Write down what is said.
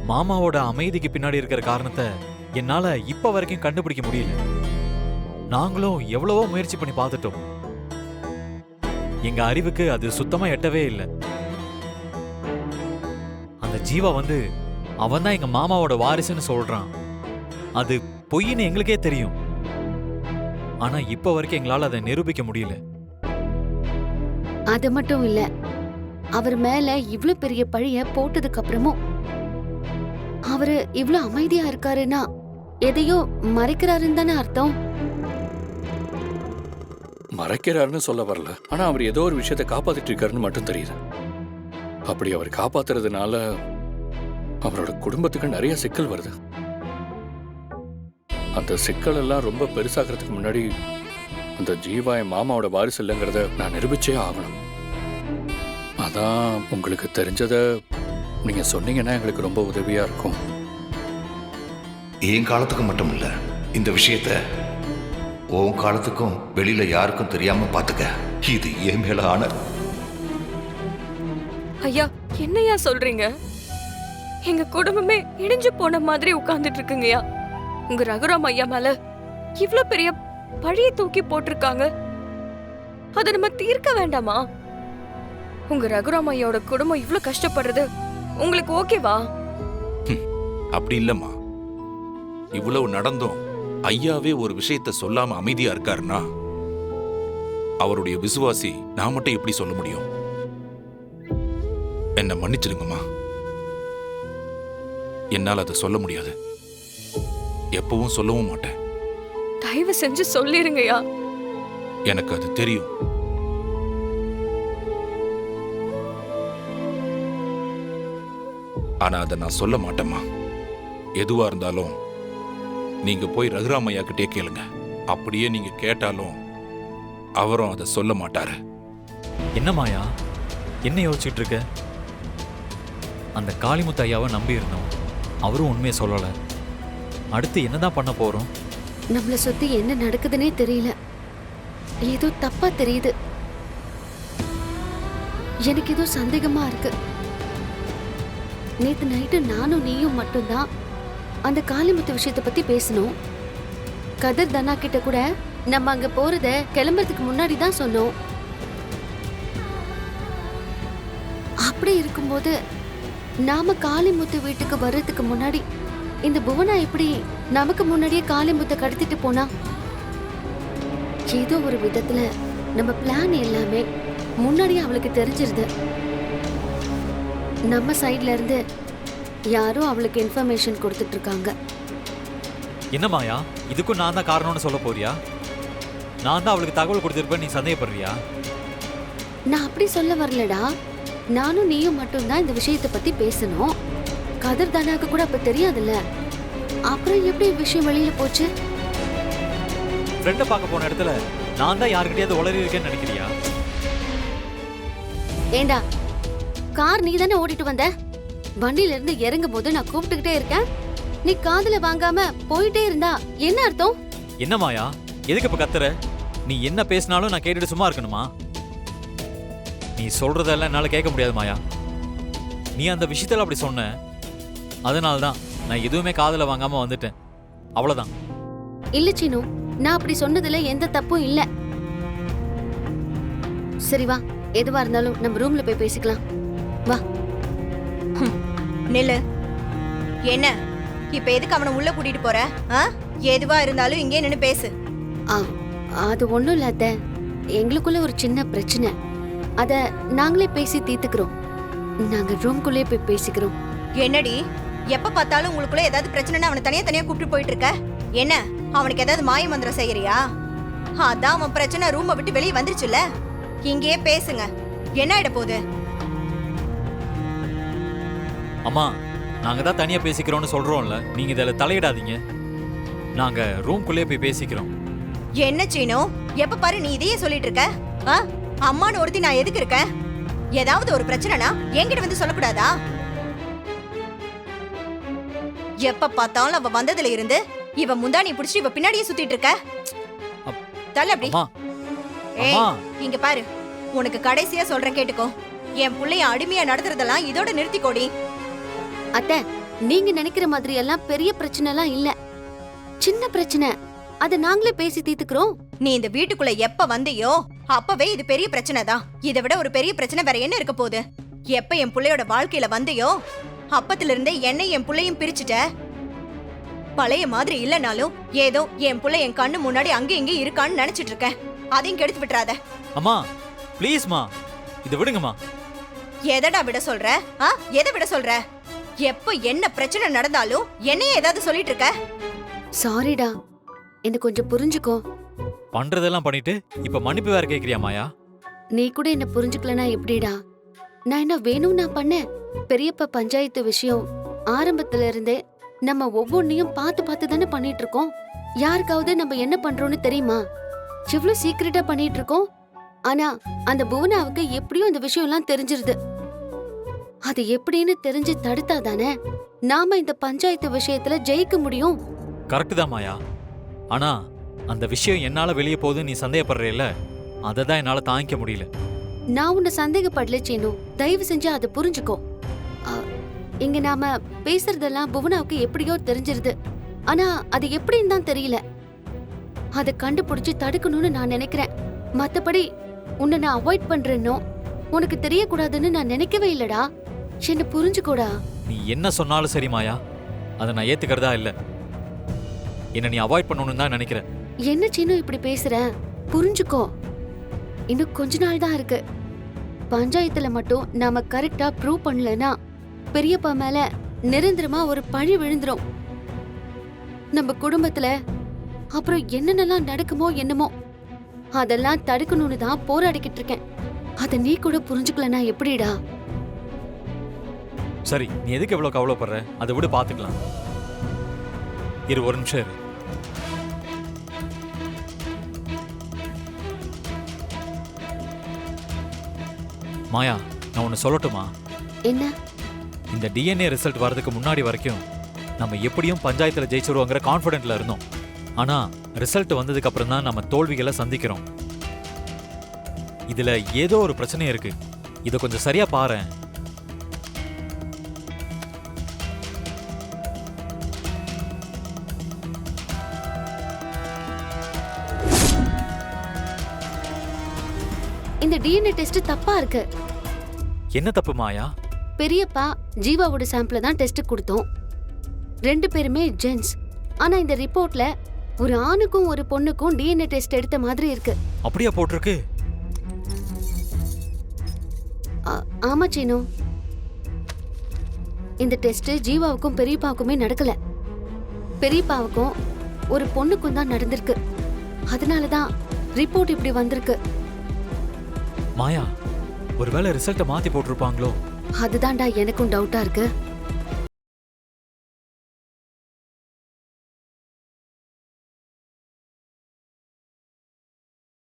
மாமாவோட அமைதிக்கு பின்னாடி இருக்கிற காரணத்தை என்னால இப்ப வரைக்கும் கண்டுபிடிக்க முடியல. நாங்களும் எவ்வளவோ முயற்சி பண்ணி பார்த்துட்டோம். எங்க அறிவுக்கு அது சுத்தமா எட்டவே இல்லை. அந்த ஜீவா அவன் தான் எங்க மாமாவோட வாரிசுன்னு சொல்றான். அது பொய்ன்னு எங்களுக்கே தெரியும். ஆனா இப்ப வரைக்கும் எங்களால அதை நிரூபிக்க முடியல. அது மட்டும் இல்ல, அவர் மேல இவ்ளோ பெரிய பழிய போட்டதுக்கு அப்புறமும் அவரு இவ்ளோ அமைதியா இருக்காருன்னா எதையோ மறைக்கிறாருன்னு தானே அர்த்தம். மறைக்கிறாருன்னு சொல்ல வரல, ஆனா அவர் ஏதோ ஒரு விஷயத்தை காப்பாத்திட்டு இருக்காருன்னு மட்டும் தெரியுது. அப்படி அவர் காப்பாத்துறதுனால அவரோட குடும்பத்துக்கு நிறைய சிக்கல் வருது. அந்த சிக்கல் எல்லாம் ரொம்ப பெருசாகிறதுக்கு முன்னாடி அந்த ஜீவா என் மாமாவோட வாரிசு இல்லைங்கிறத நான் நிரூபிச்சே ஆகணும். அதான் உங்களுக்கு தெரிஞ்சத நீங்க சொன்னீங்கன்னா எங்களுக்கு ரொம்ப உதவியா இருக்கும். என் காலத்துக்கு மட்டும் இல்ல, இந்த விஷயத்த உன் காலத்துக்கும் வெளியில யாருக்கும் தெரியாம பாத்துக்க. இது என் மேல ஆன. ஐயா, என்னையா சொல்றீங்க? எங்க குடும்பமே இடிஞ்சு போன மாதிரி உட்கார்ந்துட்டு இருக்குங்கய்யா. உங்க ரகுராம் ஐயா மேல இவ்ளோ பெரிய பழிய தூக்கி போட்டிருக்காங்க. அதை நம்ம தீர்க்க வேண்டாமா? உங்க ரகுராம் ஐயாவோட குடும்பம் இவ்ளோ கஷ்டப்படுறது உங்களுக்கு ஓகேவா? அப்படி இல்லம்மா. இவ்வளவு நடந்தும் ஐயாவே ஒரு விஷயத்த சொல்லாம அமைதியா இருக்காருன்னா அவருடைய விசுவாசி நான் மட்டும் எப்படி சொல்ல முடியும்? என்ன மன்னிச்சிடுங்கம்மா. என்னால் அதை சொல்ல முடியாது. எப்பவும் சொல்லவும் மாட்டேன். தயவு செஞ்சு சொல்லிருங்கய்யா. எனக்கு அது தெரியும். ஆனா அதை நான் சொல்ல மாட்டேம்மா. எதுவா இருந்தாலும் நீங்க போய் ரகுராமையா கிட்டே கேளுங்க. அப்படியே நீங்க கேட்டாலும் அவரும் அதை சொல்ல மாட்டாரு. என்ன மாயா, என்ன யோசிச்சுட்டு இருக்க? அந்த காளிமுத்து ஐயாவை நம்பி இருந்தோம். அவரும் உண்மையை சொல்லல. அடுத்து என்னதான் பண்ண போறோம்? நம்மள சுத்தி என்ன நடக்குதுன்னே தெரியல. ஏதோ தப்பா தெரியுது. எனக்கு ஏதோ சந்தேகமா இருக்கு. நேத்து நைட்டு நானும் நீயும் மட்டும்தான் அந்த காளிமுத்து விஷயத்தை பத்தி பேசணும். கதிர் தனா கிட்ட கூட நம்ம அங்க போறத கிளம்புறதுக்கு முன்னாடி தான் சொன்னோம். அப்படி இருக்கும்போது நாம காளிமுத்து வீட்டுக்கு வர்றதுக்கு முன்னாடி இந்த புவனா எப்படி நமக்கு முன்னாடியே காளிமுத்தை கடத்திட்டு போனா? ஏதோ ஒரு விதத்துல நம்ம பிளான் எல்லாமே முன்னாடியே அவளுக்கு தெரிஞ்சிருது. நம்ம சைட்ல இருந்து யாரோ அவளுக்கு இன்ஃபர்மேஷன் கொடுத்துட்டு இருக்காங்க. என்ன மாயா, இதுக்கும் நான் தான் காரணம்னு சொல்ல போறியா? நான் தான் அவளுக்கு தகவல் கொடுத்திருப்பேன், நீ சந்தேகப்படுறியா? நான் அப்படி சொல்ல வரலடா. நானும் நீயும் மட்டும்தான் இந்த விஷயத்தை பத்தி பேசணும். கதிர் தானாக்கு கூட அப்ப தெரியாதுல்ல. அப்புறம் எப்படி விஷயம் வெளியில போச்சு? ஃப்ரெண்டை பார்க்க போன இடத்துல நான் தான் யாருக்கிட்டையாவது உளறி இருக்கேன்னு நினைக்கிறியா? ஏண்டா, கார் நீ தானே ஓட்டிட்டு வந்த. வண்டியில இருந்து இறங்கும் போது நான் கூப்பிட்டுக்கிட்டே இருக்கேன். நீ காதுல வாங்காம போயிட்டே இருந்தா என்ன அர்த்தம்? என்ன மாயா, எதுக்கு இப்ப கத்துற? நீ என்ன பேசினாலும் நான் கேட்டுட்டு சும்மா இருக்கணுமா? நீ சொல்றதெல்லாம் என்னால கேட்க முடியாது மாயா. நீ அந்த விஷயத்துல அப்படி சொன்ன, அதனால்தான் நான் எதுவுமே காதுல வாங்காம வந்துட்டேன். அவ்வளவுதான். இல்ல சீனு, நான் அப்படி சொன்னதுல எந்த தப்பும் இல்ல. சரி வா, எதுவா இருந்தாலும் நம்ம ரூம்ல போய் பேசிக்கலாம். வா. நில்லு. என்ன இப்ப எதுக்கு அவனை உள்ள கூட்டிட்டு போற? எதுவா இருந்தாலும் இங்கே நின்னு பேசு. அது ஒண்ணும் இல்ல அத்தை. எங்களுக்குள்ள ஒரு சின்ன பிரச்சனை. அத நாங்களே பேசி தீர்த்துக்கிறோம். நாங்க ரூம்குள்ளே போய் பேசிக்கிறோம். என்னடி, எப்ப பார்த்தாலும் உங்களுக்குள்ள ஏதாவது பிரச்சனைன்னா அவனை தனியா தனியா கூப்பிட்டு போயிட்டு இருக்க? என்ன அவனுக்கு ஏதாவது மாய மந்திரம் செய்யறியா? அதான் அவன் பிரச்சனை ரூமை விட்டு வெளியே வந்துருச்சுல்ல. இங்கேயே பேசுங்க. என்ன ஆயிட போகுது? அம்மா, நாங்க தான் தனியா பேசிக்கிறோம்னு சொல்றோம்ல, நீங்க இதுல தலையிடாதீங்க. நாங்க ரூம்குள்ளே போய் பேசிக்கிறோம். என்ன சீனு, எப்ப பாரு நீ இதையே சொல்லிட்டு இருக்க? அம்மான்னு ஒருத்தி நான் எதுக்கு இருக்கேன்? ஏதாவது ஒரு பிரச்சனைனா என்கிட்ட வந்து சொல்லக்கூடாதா? எப்ப பார்த்தாலும் அவ வந்ததுல இருந்து இவ முந்தானி புடிச்சு இவ பின்னாடியே சுத்திட்டு இருக்க. தல அப்படி. ஏய், இங்க பாரு, உனக்கு கடைசியா சொல்றேன் கேட்டுக்கோ. என் புள்ளைய அடிமையா நடத்துறதெல்லாம் இதோட நிறுத்திக்கோடி. அத்தை, நீங்க நினைக்கிற மாதிரி எல்லாம் பெரிய பிரச்சனை எல்லாம் இல்ல, சின்ன பிரச்சனை. அத நாங்களே பேசி தீர்த்துக்கிறோம். நீ இந்த வீட்டுக்குள்ள எப்ப வந்தியோ அப்பவே இது பெரிய பிரச்சனை தான். இதை விட ஒரு பெரிய பிரச்சனை வேற என்ன இருக்க போகுது? எப்ப என் புள்ளையோட வாழ்க்கையில வந்தியோ அப்பத்துல இருந்தே என்னை என் புள்ளையும் பிரிச்சுட்ட. பழைய மாதிரி இல்லனாலும் ஏதோ என் புள்ள என் கண்ணு முன்னாடி அங்க இங்க இருக்கான்னு நினைச்சிட்டு இருக்கேன். அதையும் கெடுத்து விட்டுறாத. அம்மா ப்ளீஸ்மா, இதை விடுங்கம்மா. எதடா விட சொல்ற? எதை விட சொல்ற? எப்ப என்ன பிரச்சனை நடந்தாலும் என்னையே ஏதாவது சொல்லிட்டு இருக்க. சாரிடா, என்ன கொஞ்சம் புரிஞ்சுக்கோ. பண்றதெல்லாம் பண்ணிட்டு இப்ப மன்னிப்பு வேற கேக்குறியா மாயா? நீ கூட என்ன புரிஞ்சுக்கலனா எப்படிடா? நான் என்ன வேணும் நான் பண்ணேன்? பெரியப்பா பஞ்சாயத்து விஷயம் ஆரம்பத்துல இருந்தே நம்ம ஒவ்வொன்னையும் பார்த்து பார்த்து தானே பண்ணிட்டு இருக்கோம். யாருக்காவது நம்ம என்ன பண்றோம்னு தெரியுமா? எவ்வளவு சீக்கிரட்டா பண்ணிட்டு இருக்கோம். ஆனா அந்த புவனாவுக்கு எப்படியும் அந்த விஷயம் எல்லாம் தெரிஞ்சிருது. அது எப்படின்னு தெரிஞ்சு தடுத்தாதானே நாம இந்த பஞ்சாயத்து விஷயத்துல ஜெயிக்க முடியும். கரெக்ட் தான் மாயா. ஆனா அந்த விஷயம் என்னால வெளியே போகுதுன்னு நீ சந்தேகப்படுறேல்ல, அதை தான் என்னால தாங்கிக்க முடியல. நான் உன்னை சந்தேகப்படல சீனு, தயவு செஞ்சு அதை புரிஞ்சுக்கோ. இங்க நாம பேசுறதெல்லாம் புவனாவுக்கு எப்படியோ தெரிஞ்சிருது. ஆனா அது எப்படின்னு தான் தெரியல. அதை கண்டுபிடிச்சு தடுக்கணும்னு நான் நினைக்கிறேன். மத்தபடி உன்னை நான் அவாய்ட் பண்றேன்னோ உனக்கு தெரியக்கூடாதுன்னு நான் நினைக்கவே இல்லடா. என்ன புரிஞ்சுக்கோடா. நீ என்ன சொன்னாலும் சரி மாயா, அதை நான் ஏத்துக்கிறதா இல்ல. என்ன நீ அவாய்ட் பண்ணணும்னு தான் நினைக்கிறேன். என்ன சீனு இப்படி பேசுற? புரிஞ்சுக்கோ, இன்னும் கொஞ்ச நாள் தான் இருக்கு. பஞ்சாயத்துல மட்டும் நாம கரெக்டா ப்ரூவ் பண்ணலனா பெரியப்பா மேல நிரந்தரமா ஒரு பழி விழுந்துரும். நம்ம குடும்பத்துல அப்புறம் என்னென்னலாம் நடக்குமோ என்னமோ அதெல்லாம் தடுக்கணும்னு தான் போராடிக்கிட்டு இருக்கேன். அத நீ கூட புரிஞ்சுக்கலனா எப்படிடா? சரி, நீ எதுக்கு எவ்வளவு கவலைப்படுற? அதை விட பாத்துக்கலாம். இரு, ஒரு நிமிஷம் இரு. மாயா, நான் ஒன்னு சொல்லட்டுமா? என்ன? இந்த டிஎன்ஏ ரிசல்ட் வரதுக்கு முன்னாடி வரைக்கும் நம்ம எப்படியும் பஞ்சாயத்துல ஜெயிச்சிருவோங்கிற கான்ஃபிடென்ட்ல இருந்தோம். ஆனா ரிசல்ட் வந்ததுக்கு அப்புறம் தான் நம்ம தோல்விகளை சந்திக்கிறோம். இதுல ஏதோ ஒரு பிரச்சனை இருக்கு. இத கொஞ்சம் சரியா பாரு. இந்த டிஎன்ஏ டெஸ்ட் தப்பா இருக்கு. என்ன தப்பு மாயா? பெரியப்பா ஜீவாவோட சாம்பிள தான் டெஸ்ட் கொடுத்தோம். 2 பேருமே ஜென்ஸ். ஆனா இந்த ரிப்போர்ட்ல ஒரு ஆணுக்கும் ஒரு பொண்ணுக்கும் டிஎன்ஏ டெஸ்ட் எடுத்த மாதிரி இருக்கு. அப்படியே போட்டிருக்கு? ஆமா சீனு, இந்த டெஸ்ட் ஜீவாவுக்கும் பெரியப்பாவுக்குமே நடக்கல. பெரியப்பாவுக்கும் ஒரு பொண்ணுக்கும் தான் நடந்திருக்கு. அதனாலதான் ரிப்போர்ட் இப்படி வந்திருக்கு. மாயா, ஒருவேளை ரிசல்ட்டை மாத்தி போட்டிருப்பாங்களோ? அதுதான்டா எனக்கும் டவுட்டா இருக்கு.